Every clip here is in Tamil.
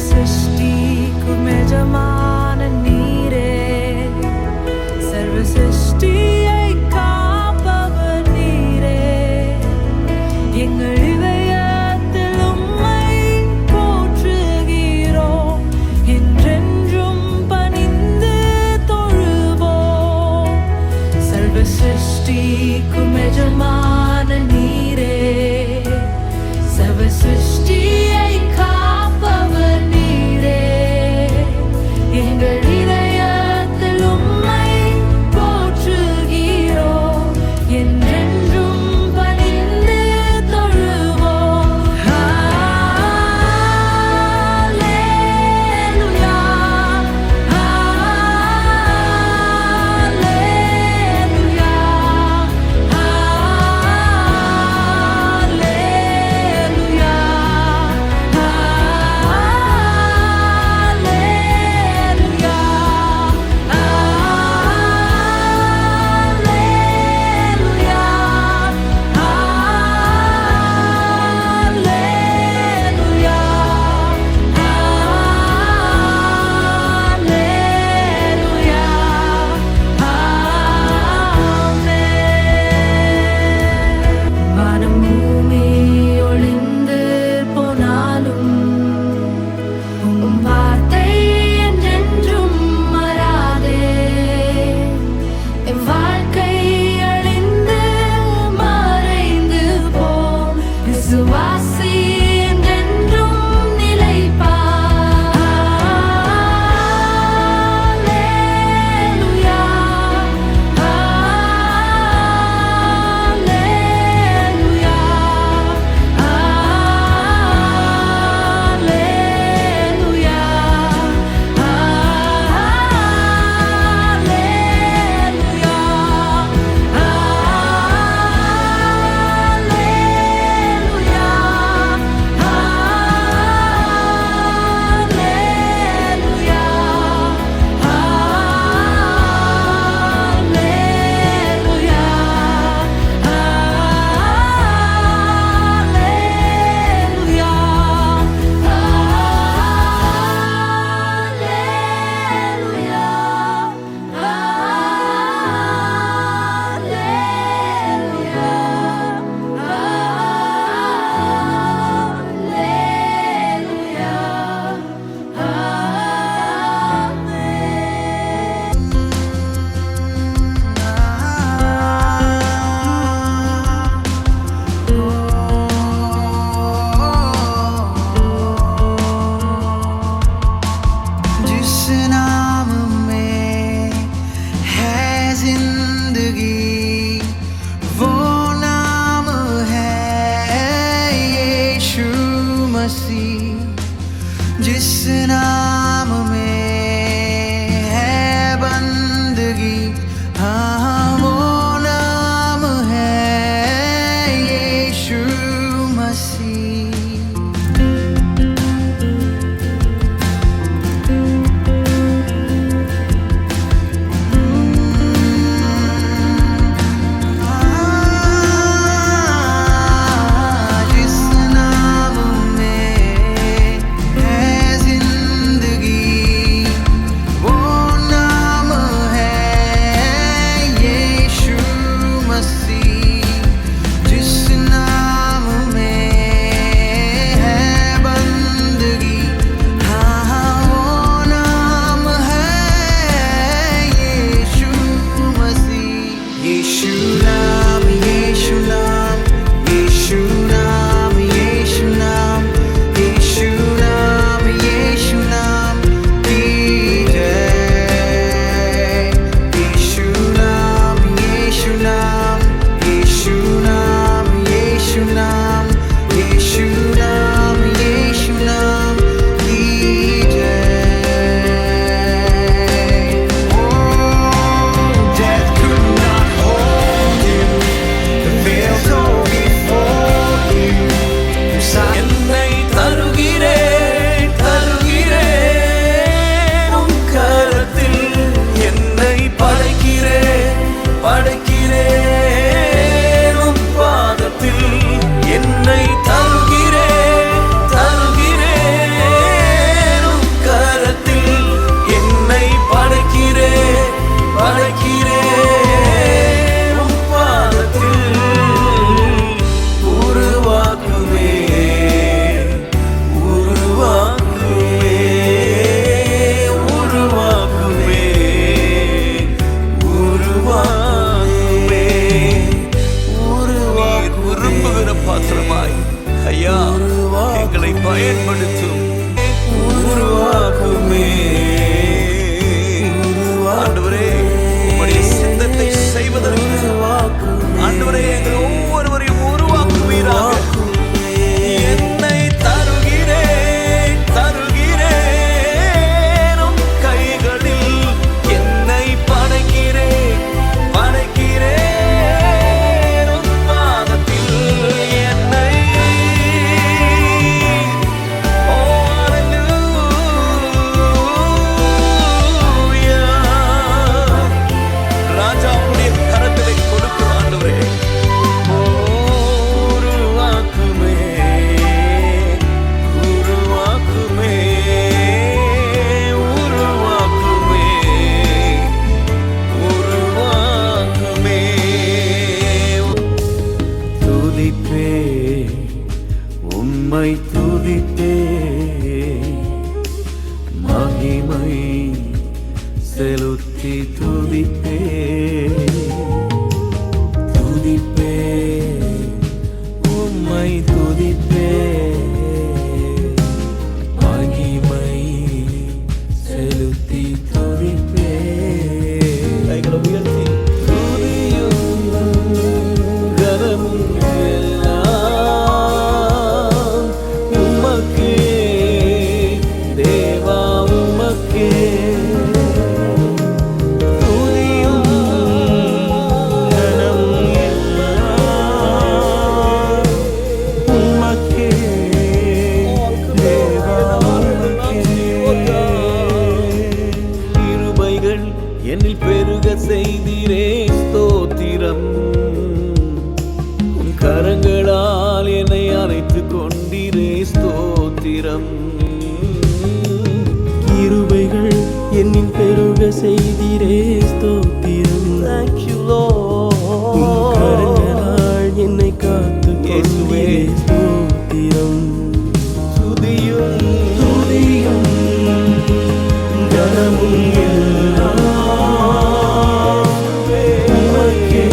सृष्टि को यजमान नीरे सर्व सृष्टिயை காப்பவர் நீரே எங்கள் இதயத்தில் உம்மை போற்றுகிறோம் என்றென்றும் பணிந்து தொழுவோம் सर्व सृष्टिக்கும் यजमान நீரே सर्व सृष्टिயை காப்பவர் நீரே எங்கள் இதயத்தில் உம்மை போற்றுகிறோம் என்றென்றும் பணிந்து தொழுவோம் ஹல்லேலூயா ஹல்லேலூயா ஹல்லேலூயா வானம் பூமி ஒளிந்து போனாலும் உம் வார்த்தை என்றென்றும் மாறாதே என் வாழ்க்கை அழிந்து மறைந்து போம் விசுவாசி என்றென்றும் நிலைப்பார் ஹல்லேலூயா ஹல்லேலூயா ஹல்லேலூயா जिस नाम में है जिंदगी वो नाम है यीशु मसीह जिस नाम में है बंदगी हाँ वो नाम है यीशु मसीह जिस नाम में है जिंदगी கிருபைகள் என்னில் பெருக செய்தீரே ஸ்தோத்திரம். Thank you Lord. கரங்களால் என்னை காத்து கொண்டீரே ஸ்தோத்திரம். துதியும் துதியும் கனமும் எல்லாம் உமக்கே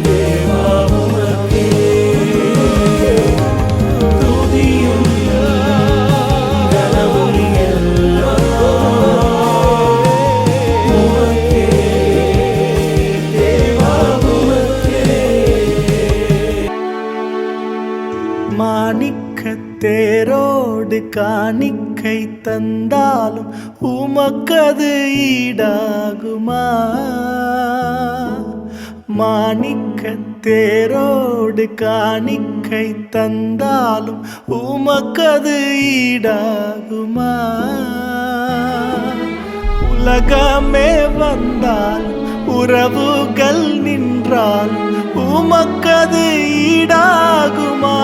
தேவா உமக்கே. துதியும் கனமும் எல்லாம் உமக்கே தேவா உமக்கே. மாணிக்கத் தேரோடு காணிக்கை தந்தாலும் உமக்கது ஈடாகுமா? மாணிக்கத் தேரோடு காணிக்கை தந்தாலும் உமக்கது ஈடாகுமா? உலகமே வந்தாலும் உறவுகள் நின்றாலும் உமக்கது ஈடாகுமா?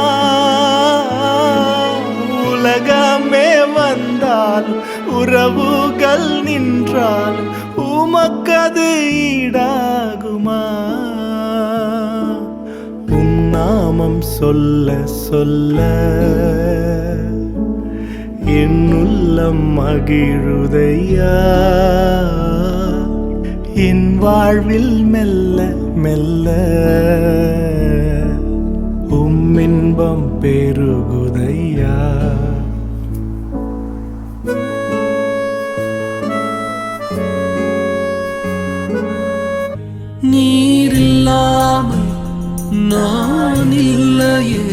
உலகமே வந்தாலும் உறவுகள் நின்றாலும் உமக்கது ஈடாகுமா? உம் நாமம் சொல்ல சொல்ல என் உள்ளம் மகிழுதையா. என் வாழ்வில் மெல்ல மெல்ல உம் இன்பம் பெருகுதையா. நீர் இல்லாமல் நான் இல்லையே,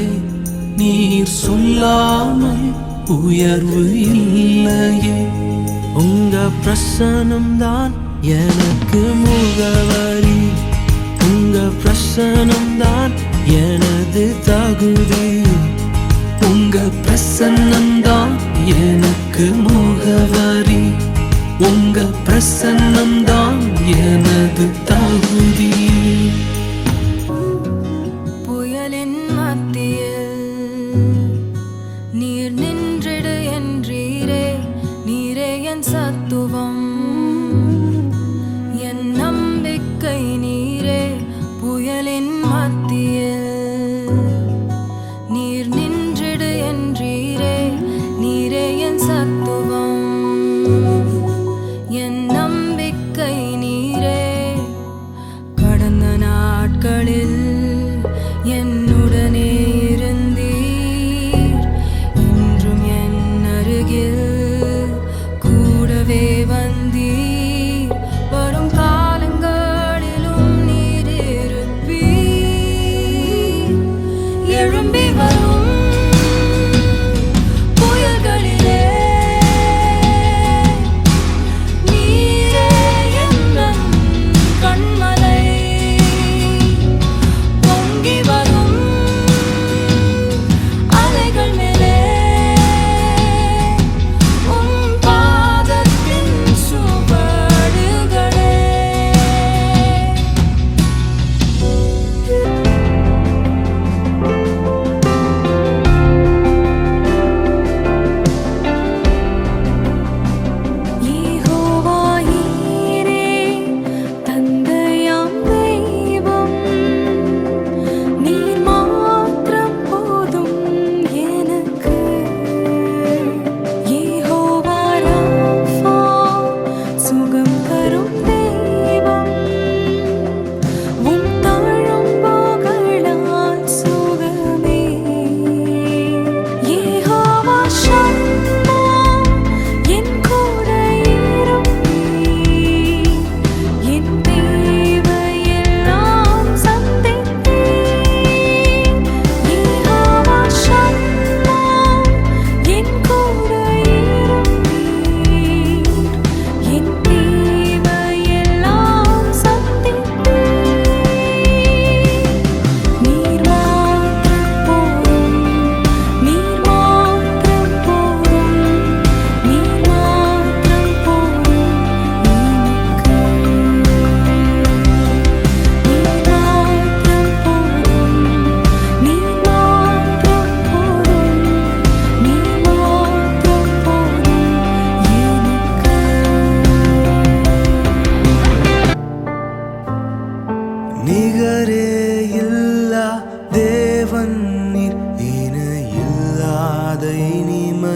நீர் சொல்லாமல் உயர்வு இல்லையே. உங்க பிரசனம்தான் எனக்கு முகவரி, உங்க பிரசனம்தான் எனது தகுதி. உங்க பிரசன்னம்தான் எனக்கு முகவரி, உங்க பிரசன்னம்தான் எனது தகுதி. புயலின் மத்தியில் நீர் நின்றிடு என்றீரே, நீரே என் சத்துவம், என் நம்பிக்கை நீரே. புயலின் மத்தியில் நீர் நின்றிடு என்றீரே, நீரே என் சத்துவம், என் நம்பிக்கை நீரே. கடந்த நாட்களில் என்னுடனே இருந்தீர், இன்றும்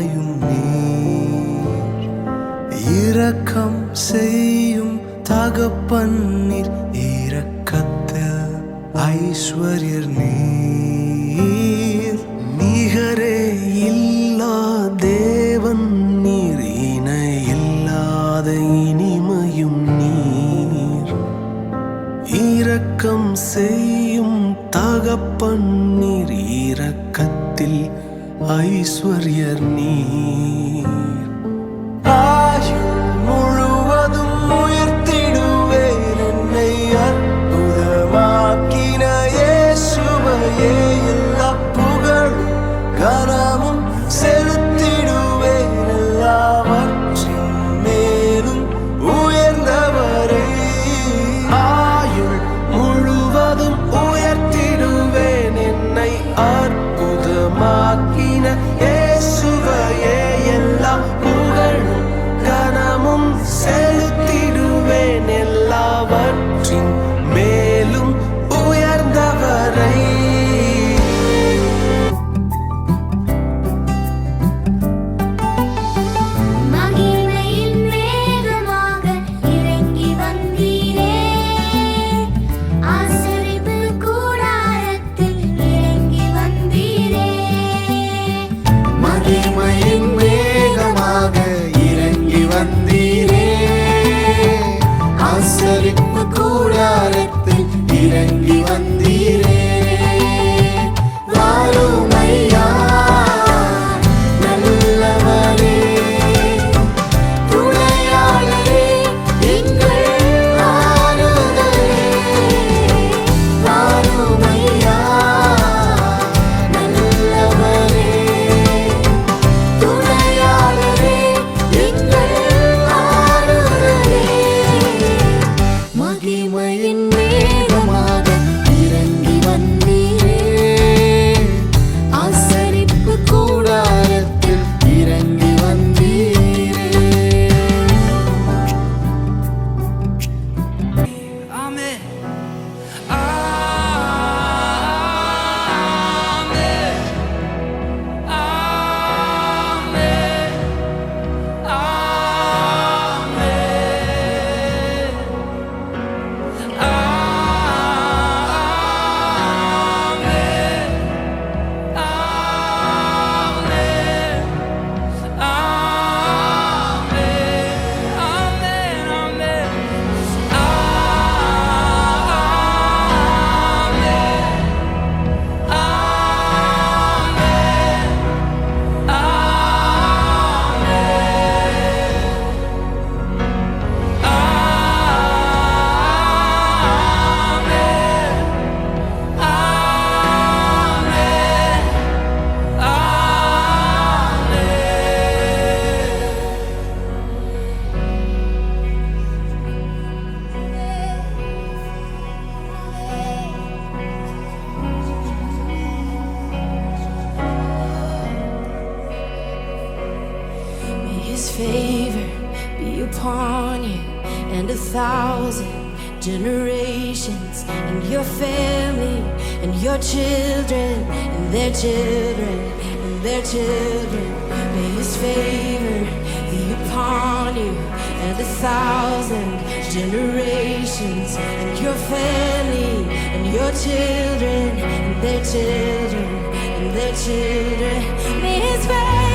இனிமையும் நீர், இரக்கம் செய்யும் தகப்பன் நீர், இரக்கத்தில் ஐஸ்வர்யர் நீர், நிகரே இல்லா தேவன் நீர், இணை இல்லாத இனிமையும் நீர், இரக்கம் செய்யும் தகப்பன் நீர், இரக்கத்தில் ஐஸ்வர்யர் நீர். ஆயுள் முழுவதும் உயர்த்திடுவேன் என்னை அற்புதமாக்கின இயேசுவையே, எல்லா புகழும் கனமும் செலுத்திடுவேன், எல்லாவற்றின் மேலும் உயர்ந்தவரை. ஆயுள் முழுவதும் உயர்த்திடுவேன் என்னை அற்புதமாக்கின இயேசுவையே, எல்லா புகழும் கனமும் செலுத்திடுவேன், எல்லாவற்றின் மேலும் உயர்ந்தவரை. மகிமையின் மேகமாக இறங்கி வந்தீரே, ஆசரிப்பு கூடாரத்தில் இறங்கி வந்தீரே. மகிமையின் மேகமாக இறங்கி வந்தீரே, ஆசரிப்பு கூடாரத்தில் இறங்கி வந்தீரே. வாரும் ஐயா நல்லவரே, துணையாளரே, எங்கள் ஆறுதலே. வாரும் ஐயா நல்லவரே, துணையாளரே, எங்கள் ஆறுதலே. மகிமையின் மேகமாக இறங்கி வந்தீரே, ஆசரிப்பு கூடாரத்தில் இறங்கி வந்தீரே. Amen. Amen. Amen. May His favor be upon you and 1,000 generations, and your family, and your children, and their children, and their children. May His favor be upon you and 1,000 generations, and your family, and your children, and their children, and their children. May His favor